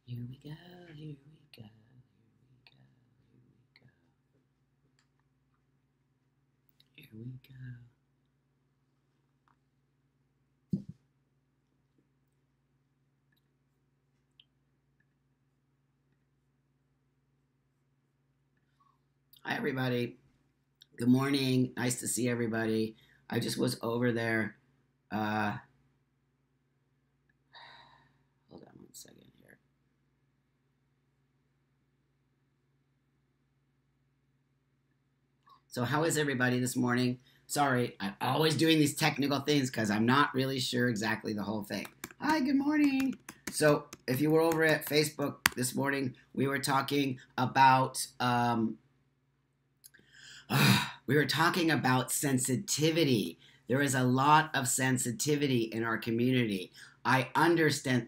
Here we go, here we go, here we go. Hi, everybody. Good morning. Nice to see everybody. I just was over there. Uh, Hold on one second here. So, how is everybody this morning? Sorry, I'm always doing these technical things because I'm not really sure exactly the whole thing. Hi, good morning. So, if you were over at Facebook this morning, we were talking about we were talking about sensitivity. There is a lot of sensitivity in our community. I understand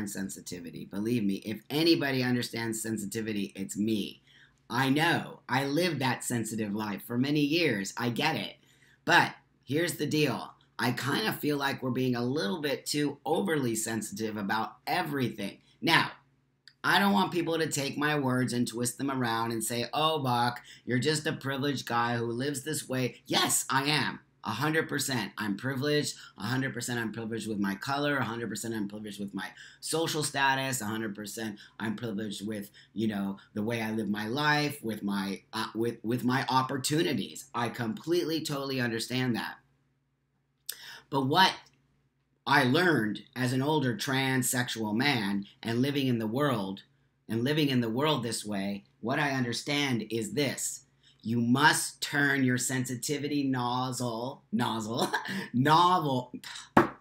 sensitivity. Believe me, if anybody understands sensitivity, it's me. I know. I lived that sensitive life for many years. I get it. But here's the deal. I kind of feel like we're being a little bit too overly sensitive about everything. Now, I don't want people to take my words and twist them around and say, oh, Bach, you're just a privileged guy who lives this way. Yes, I am. 100%. I'm privileged. 100% I'm privileged with my color. 100% I'm privileged with my social status. 100% I'm privileged with, the way I live my life, with my opportunities. I completely, totally understand that. But what I learned as an older transsexual man and living in the world this way, what I understand is this. You must turn your sensitivity novel.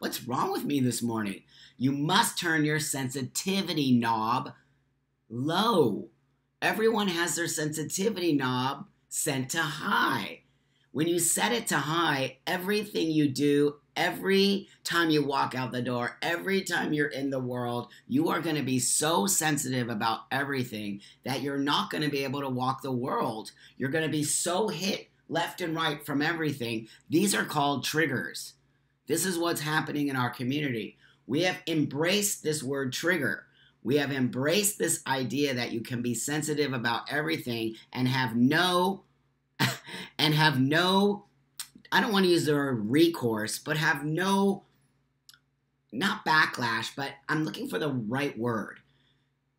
What's wrong with me this morning? You must turn your sensitivity knob low. Everyone has their sensitivity knob set to high. When you set it to high, everything you do, every time you walk out the door, every time you're in the world, you are going to be so sensitive about everything that you're not going to be able to walk the world. You're going to be so hit left and right from everything. These are called triggers. This is what's happening in our community. We have embraced this word trigger. We have embraced this idea that you can be sensitive about everything and have no I don't want to use the word recourse, but have no, not backlash, but I'm looking for the right word.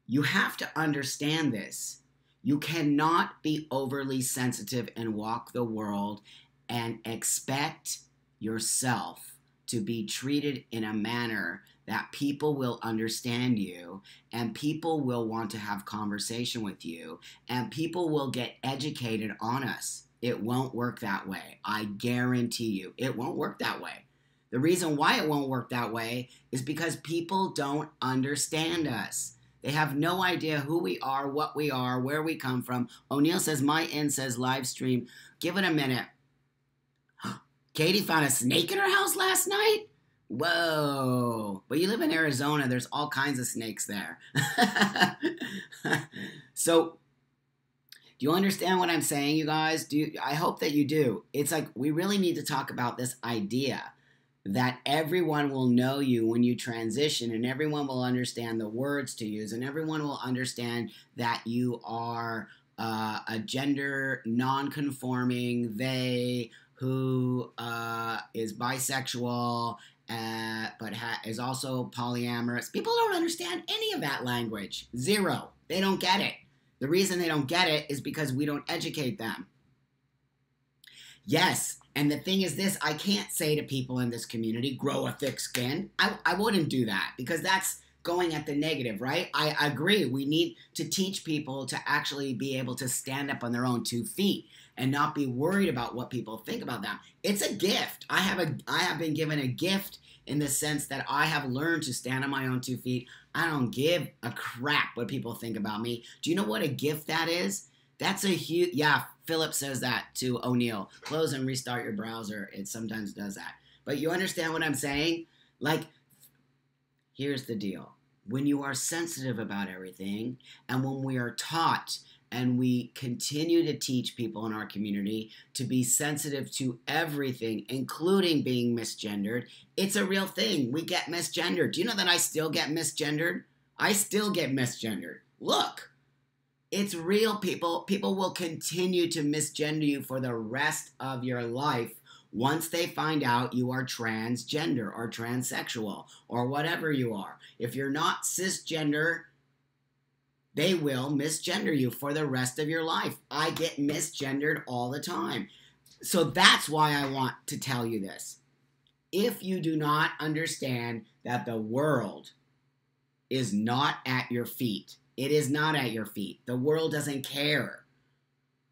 You have to understand this. You cannot be overly sensitive and walk the world and expect yourself to be treated in a manner that people will understand you and people will want to have conversation with you and people will get educated on us. It won't work that way. I guarantee you, it won't work that way. The reason why it won't work that way is because people don't understand us. They have no idea who we are, what we are, where we come from. O'Neill says, my in says live stream. Give it a minute. Katie found a snake in her house last night? Whoa. But you live in Arizona. There's all kinds of snakes there. So, do you understand what I'm saying, you guys? I hope that you do. It's like we really need to talk about this idea that everyone will know you when you transition and everyone will understand the words to use and everyone will understand that you are a gender non-conforming they who is bisexual but is also polyamorous. People don't understand any of that language. Zero. They don't get it. The reason they don't get it is because we don't educate them. Yes, and the thing is this, I can't say to people in this community, grow a thick skin. I wouldn't do that because that's going at the negative, right? I agree. We need to teach people to actually be able to stand up on their own 2 feet and not be worried about what people think about them. It's a gift. I have been given a gift in the sense that I have learned to stand on my own 2 feet. I don't give a crap what people think about me. Do you know what a gift that is? That's a huge, yeah, Philip says that to O'Neill. Close and restart your browser. It sometimes does that. But you understand what I'm saying? Like, here's the deal. When you are sensitive about everything, and when we are taught and we continue to teach people in our community to be sensitive to everything, including being misgendered, it's a real thing. We get misgendered. Do you know that I still get misgendered? I still get misgendered. Look, it's real, people. People will continue to misgender you for the rest of your life once they find out you are transgender or transsexual or whatever you are. If you're not cisgender, they will misgender you for the rest of your life. I get misgendered all the time. So that's why I want to tell you this. If you do not understand that the world is not at your feet, it is not at your feet. The world doesn't care.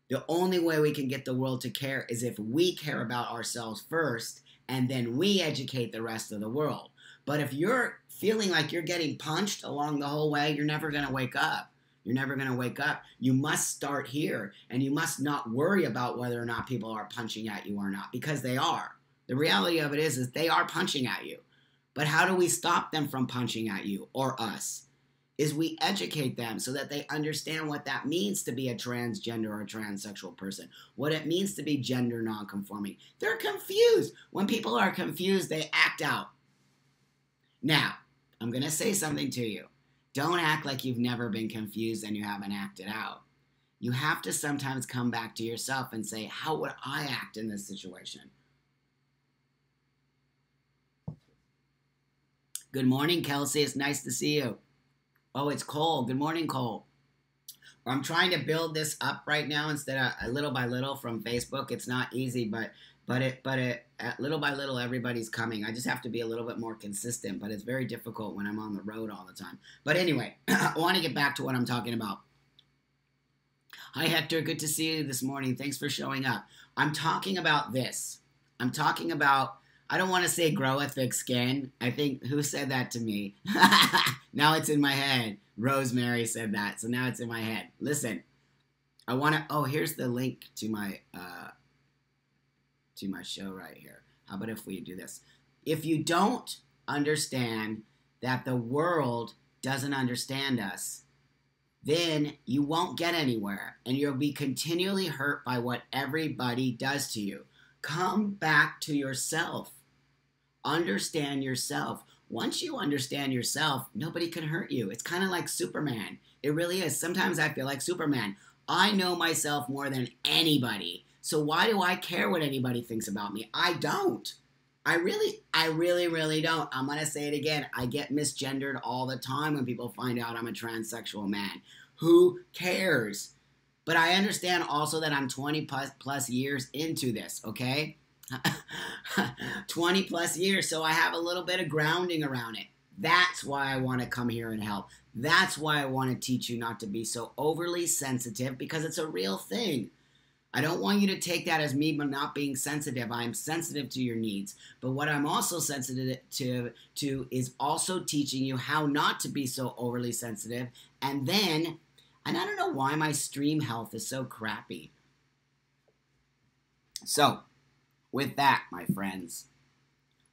The only way we can get the world to care is if we care about ourselves first, and then we educate the rest of the world. But if you're feeling like you're getting punched along the whole way, you're never going to wake up. You're never going to wake up. You must start here, and you must not worry about whether or not people are punching at you or not, because they are. The reality of it is they are punching at you. But how do we stop them from punching at you or us? Is we educate them so that they understand what that means to be a transgender or a transsexual person, what it means to be gender nonconforming. They're confused. When people are confused, they act out. Now, I'm going to say something to you. Don't act like you've never been confused and you haven't acted out. You have to sometimes come back to yourself and say, how would I act in this situation? Good morning, Kelsey. It's nice to see you. Oh, it's Cole. Good morning, Cole. I'm trying to build this up right now instead of little by little from Facebook. It's not easy, but little by little, everybody's coming. I just have to be a little bit more consistent, but it's very difficult when I'm on the road all the time. But anyway, I want to get back to what I'm talking about. Hi, Hector. Good to see you this morning. Thanks for showing up. I'm talking about this. I'm talking about, I don't want to say grow a thick skin. I think, who said that to me? Now it's in my head. Rosemary said that, so now it's in my head. Listen, I want to, oh, here's the link to my show right here. How about if we do this? If you don't understand that the world doesn't understand us, then you won't get anywhere, and you'll be continually hurt by what everybody does to you. Come back to yourself. Understand yourself. Once you understand yourself, nobody can hurt you. It's kind of like Superman. It really is. Sometimes I feel like Superman. I know myself more than anybody. So why do I care what anybody thinks about me? I don't. I really don't. I'm going to say it again. I get misgendered all the time when people find out I'm a transsexual man. Who cares? But I understand also that I'm 20 plus years into this, okay? 20 plus years, so I have a little bit of grounding around it. That's why I want to come here and help. That's why I want to teach you not to be so overly sensitive, because it's a real thing. I don't want you to take that as me not being sensitive. I'm sensitive to your needs. But what I'm also sensitive to is also teaching you how not to be so overly sensitive. And then, and I don't know why my stream health is so crappy. So, with that, my friends,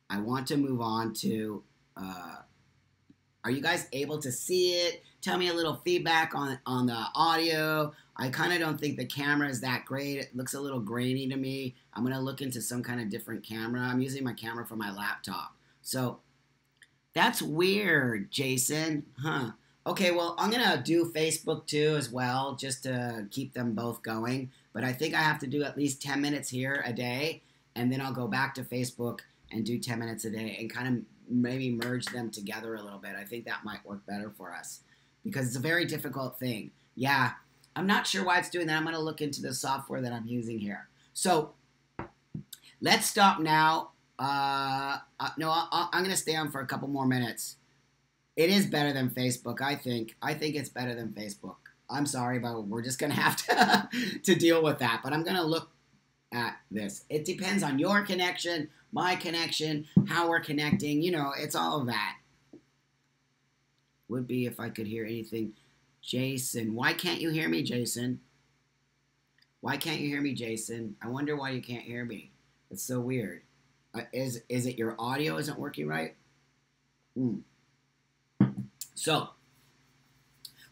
I want to move on to, are you guys able to see it? Tell me a little feedback on the audio. I kind of don't think the camera is that great. It looks a little grainy to me. I'm going to look into some kind of different camera. I'm using my camera for my laptop. So, that's weird, Jason. Huh. Okay, well, I'm going to do Facebook too as well, just to keep them both going. But I think I have to do at least 10 minutes here a day. And then I'll go back to Facebook and do 10 minutes a day and kind of maybe merge them together a little bit. I think that might work better for us because it's a very difficult thing. Yeah, I'm not sure why it's doing that. I'm going to look into the software that I'm using here. So let's stop now. No, I'm going to stay on for a couple more minutes. It is better than Facebook, I think. I think it's better than Facebook. I'm sorry, but we're just going to have to deal with that. But I'm going to look at this. It depends on your connection, my connection, how we're connecting. You know, it's all of that. Would be if I could hear anything. Jason, why can't you hear me, Jason? Why can't you hear me, Jason? I wonder why you can't hear me. It's so weird. Is it your audio isn't working right? So,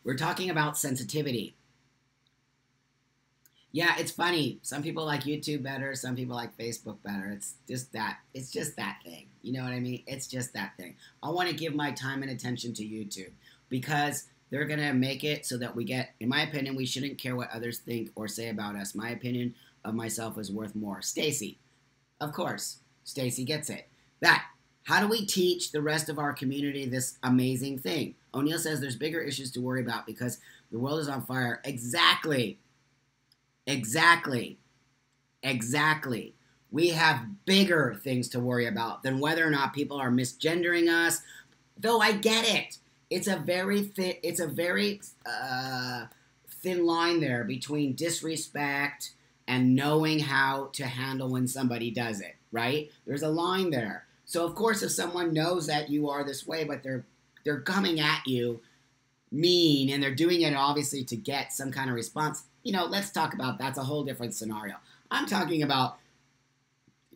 we're talking about sensitivity. Yeah, it's funny. Some people like YouTube better. Some people like Facebook better. It's just that. It's just that thing. You know what I mean? It's just that thing. I want to give my time and attention to YouTube. because they're going to make it so that we get, in my opinion, we shouldn't care what others think or say about us. My opinion of myself is worth more. Stacy, of course, Stacy gets it. That, how do we teach the rest of our community this amazing thing? O'Neill says there's bigger issues to worry about because the world is on fire. Exactly. Exactly. Exactly. We have bigger things to worry about than whether or not people are misgendering us. Though I get it. It's a very thin line there between disrespect and knowing how to handle when somebody does it, right? There's a line there. So of course, if someone knows that you are this way, but they're coming at you mean and they're doing it obviously to get some kind of response, let's talk about that's a whole different scenario. I'm talking about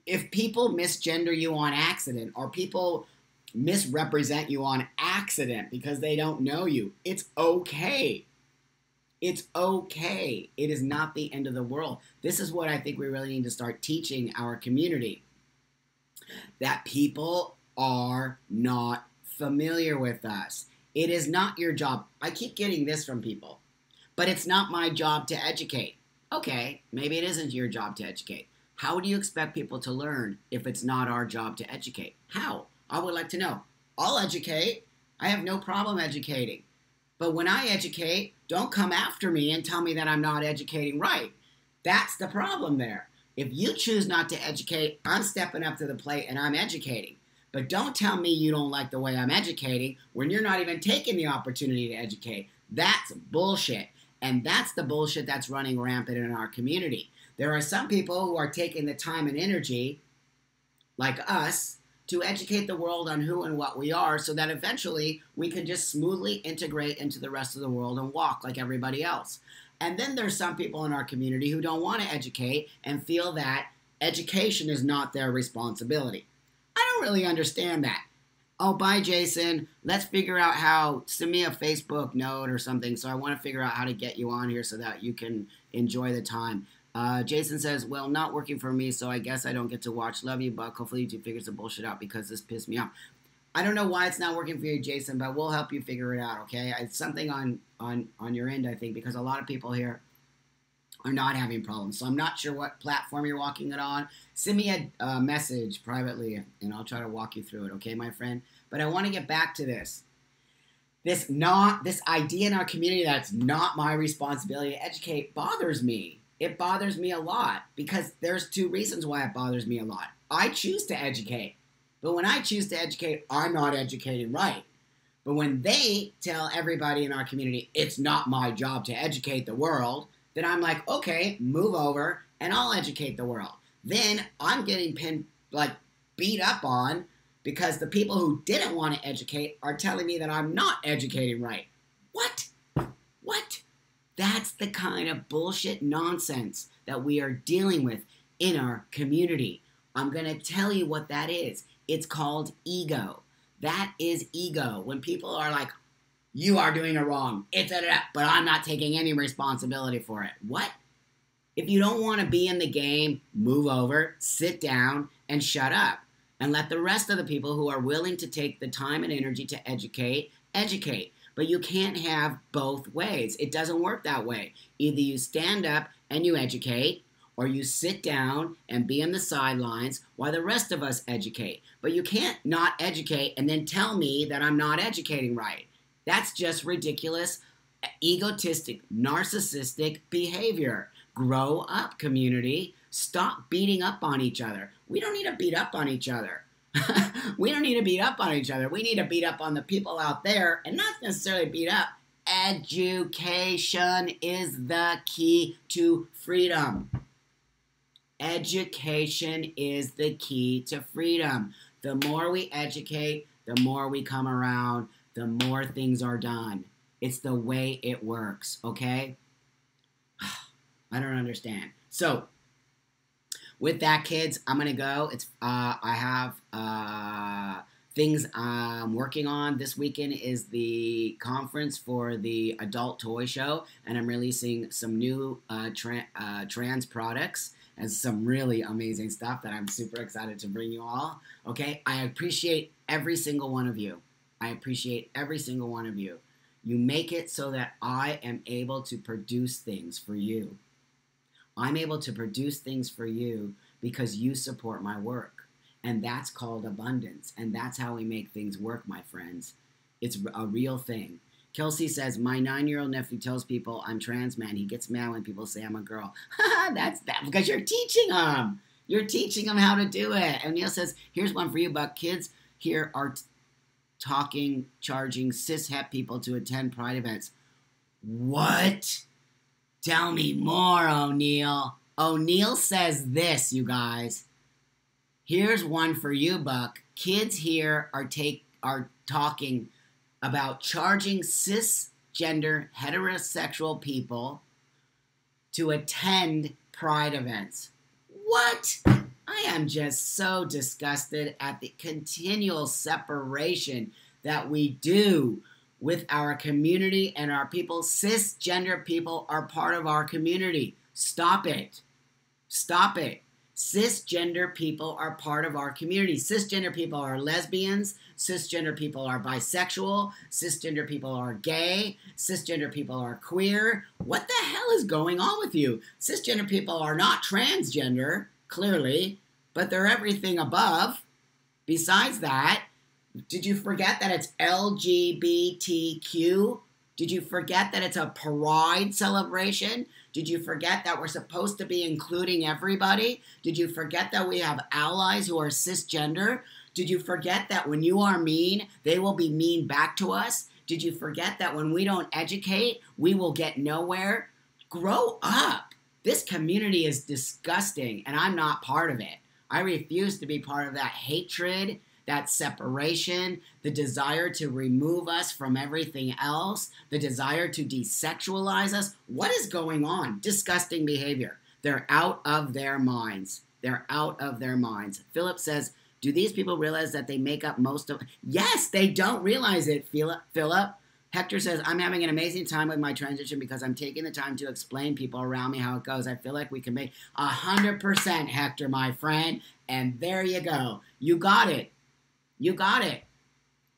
if people misgender you on accident or people misrepresent you on accident because they don't know you, it's okay. It's okay. It is not the end of the world. This is what I think we really need to start teaching our community. That people are not familiar with us. It is not your job. I keep getting this from people. But it's not my job to educate. Okay, maybe it isn't your job to educate. How do you expect people to learn if it's not our job to educate? How? I would like to know. I'll educate. I have no problem educating. But when I educate, don't come after me and tell me that I'm not educating right. That's the problem there. If you choose not to educate, I'm stepping up to the plate and I'm educating. But don't tell me you don't like the way I'm educating when you're not even taking the opportunity to educate. That's bullshit. And that's the bullshit that's running rampant in our community. There are some people who are taking the time and energy, like us, to educate the world on who and what we are so that eventually we can just smoothly integrate into the rest of the world and walk like everybody else. And then there's some people in our community who don't want to educate and feel that education is not their responsibility. I don't really understand that. Oh, bye, Jason. Let's figure out how, send me a Facebook note or something. So I want to figure out how to get you on here so that you can enjoy the time. Jason says, well, not working for me, so I guess I don't get to watch. Love you, Buck. Hopefully YouTube figures the bullshit out because this pissed me off. I don't know why it's not working for you, Jason, but we'll help you figure it out, okay? It's something on your end, I think, because a lot of people here are not having problems. So I'm not sure what platform you're walking it on. Send me a message privately, and I'll try to walk you through it, okay, my friend? But I want to get back to this. This idea in our community that it's not my responsibility to educate bothers me. It bothers me a lot because there's two reasons why it bothers me a lot. I choose to educate, but when I choose to educate, I'm not educating right. But when they tell everybody in our community it's not my job to educate the world, then I'm like, okay, move over and I'll educate the world. Then I'm getting beat up on because the people who didn't want to educate are telling me that I'm not educating right. What? What? That's the kind of bullshit nonsense that we are dealing with in our community. I'm going to tell you what that is. It's called ego. That is ego. When people are like, you are doing it wrong, but I'm not taking any responsibility for it. What? If you don't want to be in the game, move over, sit down, and shut up. And let the rest of the people who are willing to take the time and energy to educate, educate. But you can't have both ways. It doesn't work that way. Either you stand up and you educate, or you sit down and be on the sidelines while the rest of us educate. But you can't not educate and then tell me that I'm not educating right. That's just ridiculous, egotistic, narcissistic behavior. Grow up, community. Stop beating up on each other. We don't need to beat up on each other. We don't need to beat up on each other. We need to beat up on the people out there and not necessarily beat up. Education is the key to freedom. Education is the key to freedom. The more we educate, the more we come around, the more things are done. It's the way it works, okay? I don't understand. So, with that, kids, I'm going to go. I have things I'm working on. This weekend is the conference for the adult toy show, and I'm releasing some new trans products and some really amazing stuff that I'm super excited to bring you all. Okay? I appreciate every single one of you. I appreciate every single one of you. You make it so that I am able to produce things for you. I'm able to produce things for you because you support my work. And that's called abundance. And that's how we make things work, my friends. It's a real thing. Kelsey says, my 9-year-old nephew tells people I'm trans man. He gets mad when people say I'm a girl. That's that because you're teaching him. You're teaching him how to do it. And Neil says, here's one for you, Buck. Kids here are charging cis het people to attend pride events. What? Tell me more, O'Neill. O'Neill says this, you guys. Here's one for you, Buck. Kids here are talking about charging cisgender heterosexual people to attend pride events. What? I am just so disgusted at the continual separation that we do with our community and our people. Cisgender people are part of our community. Stop it. Stop it. Cisgender people are part of our community. Cisgender people are lesbians. Cisgender people are bisexual. Cisgender people are gay. Cisgender people are queer. What the hell is going on with you? Cisgender people are not transgender, clearly, but they're everything above. Besides that, did you forget that it's LGBTQ? Did you forget that it's a pride celebration? Did you forget that we're supposed to be including everybody? Did you forget that we have allies who are cisgender? Did you forget that when you are mean, they will be mean back to us? Did you forget that when we don't educate, we will get nowhere? Grow up. This community is disgusting, and I'm not part of it. I refuse to be part of that hatred, that separation, the desire to remove us from everything else, the desire to desexualize us. What is going on? Disgusting behavior. They're out of their minds. They're out of their minds. Philip says, do these people realize that they make up most of... Yes, they don't realize it, Philip. Hector says, I'm having an amazing time with my transition because I'm taking the time to explain people around me how it goes. I feel like we can make 100%, Hector, my friend. And there you go. You got it. You got it.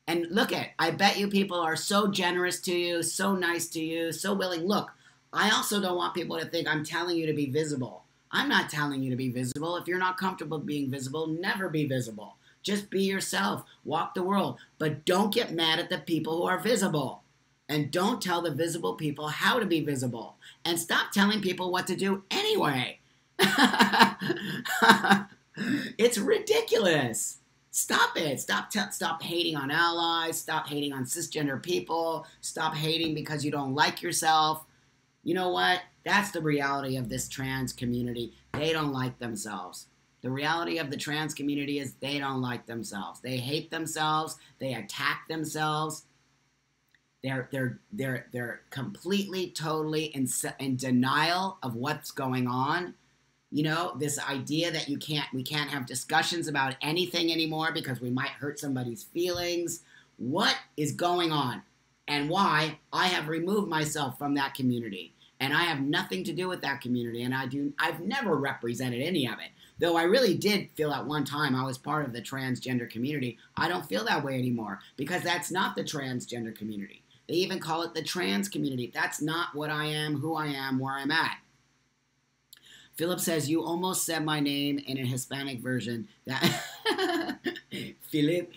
And look I bet you people are so generous to you, so nice to you, so willing. Look, I also don't want people to think I'm telling you to be visible. I'm not telling you to be visible. If you're not comfortable being visible, never be visible. Just be yourself. Walk the world. But don't get mad at the people who are visible. And don't tell the visible people how to be visible. And stop telling people what to do anyway. It's ridiculous. Stop it. Stop hating on allies. Stop hating on cisgender people. Stop hating because you don't like yourself. You know what? That's the reality of this trans community. They don't like themselves. The reality of the trans community is they don't like themselves. They hate themselves. They attack themselves. They're completely, totally in denial of what's going on. You know, this idea that we can't have discussions about anything anymore because we might hurt somebody's feelings. What is going on? And why? I have removed myself from that community. And I have nothing to do with that community. And I've never represented any of it. Though I really did feel at one time I was part of the transgender community. I don't feel that way anymore because that's not the transgender community. They even call it the trans community. That's not what I am, who I am, where I'm at. Philip says, you almost said my name in a Hispanic version. Philip.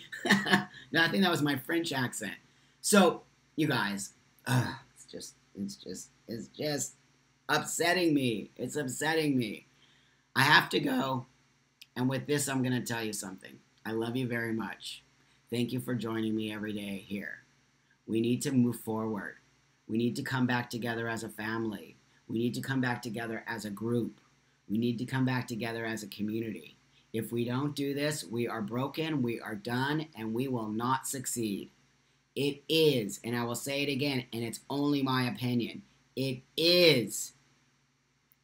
No, I think that was my French accent. So, you guys, it's just upsetting me. It's upsetting me. I have to go. And with this, I'm going to tell you something. I love you very much. Thank you for joining me every day here. We need to move forward. We need to come back together as a family. We need to come back together as a group. We need to come back together as a community. If we don't do this, we are broken, we are done, and we will not succeed. It is, and I will say it again, and it's only my opinion, it is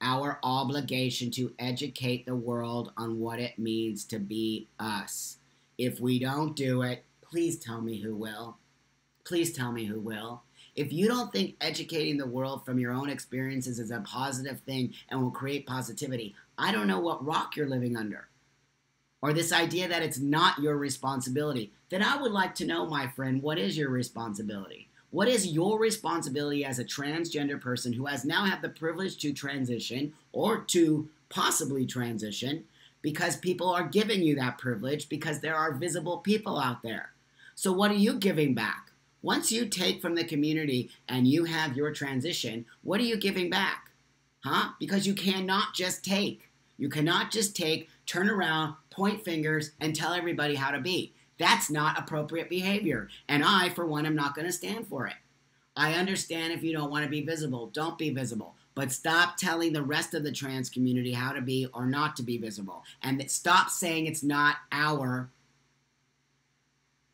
our obligation to educate the world on what it means to be us. If we don't do it, please tell me who will. Please tell me who will. If you don't think educating the world from your own experiences is a positive thing and will create positivity, I don't know what rock you're living under. Or this idea that it's not your responsibility. Then I would like to know, my friend, what is your responsibility? What is your responsibility as a transgender person who has now had the privilege to transition or to possibly transition because people are giving you that privilege because there are visible people out there? So what are you giving back? Once you take from the community and you have your transition, what are you giving back? Huh? Because you cannot just take. You cannot just take, turn around, point fingers, and tell everybody how to be. That's not appropriate behavior. And I, for one, am not going to stand for it. I understand if you don't want to be visible, don't be visible. But stop telling the rest of the trans community how to be or not to be visible. And stop saying it's not our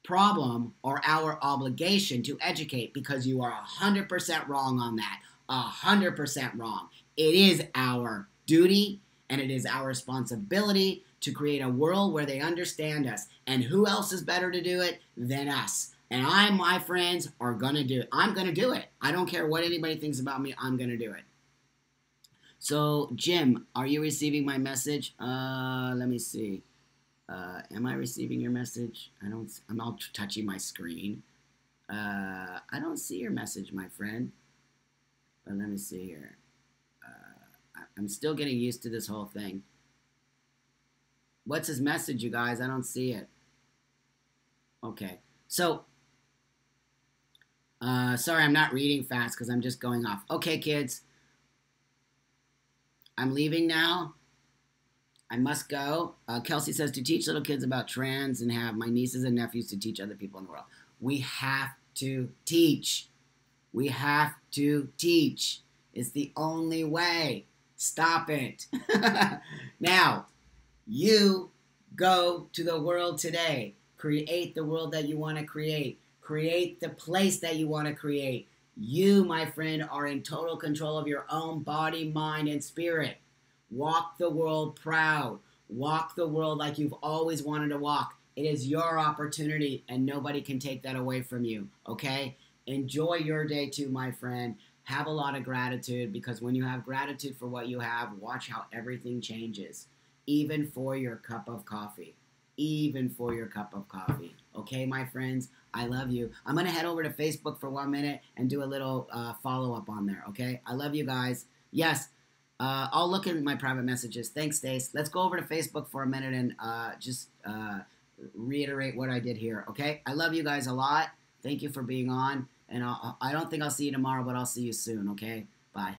problem or our obligation to educate, because you are 100% wrong on that. 100% wrong. It is our duty and it is our responsibility to create a world where they understand us. And who else is better to do it than us? And I, my friends, are going to do it. I'm going to do it. I don't care what anybody thinks about me. I'm going to do it. So, Jim, are you receiving my message? Let me see. Am I receiving your message? I'm all touching my screen. I don't see your message, my friend. But let me see here. I'm still getting used to this whole thing. What's his message, you guys? I don't see it. Okay. So, sorry, I'm not reading fast because I'm just going off. Okay, kids. I'm leaving now. I must go. Kelsey says to teach little kids about trans and have my nieces and nephews to teach other people in the world. We have to teach. We have to teach. It's the only way. Stop it. Now, you go to the world today. Create the world that you want to create. Create the place that you want to create. You, my friend, are in total control of your own body, mind, and spirit. Walk the world proud. Walk the world like you've always wanted to walk. It is your opportunity, and nobody can take that away from you, okay? Enjoy your day too, my friend. Have a lot of gratitude, because when you have gratitude for what you have, watch how everything changes, even for your cup of coffee. Even for your cup of coffee. Okay, my friends? I love you. I'm going to head over to Facebook for 1 minute and do a little follow-up on there, okay? I love you guys. Yes, I'll look at my private messages. Thanks, Stace. Let's go over to Facebook for a minute and just reiterate what I did here, okay? I love you guys a lot. Thank you for being on. And I don't think I'll see you tomorrow, but I'll see you soon, okay?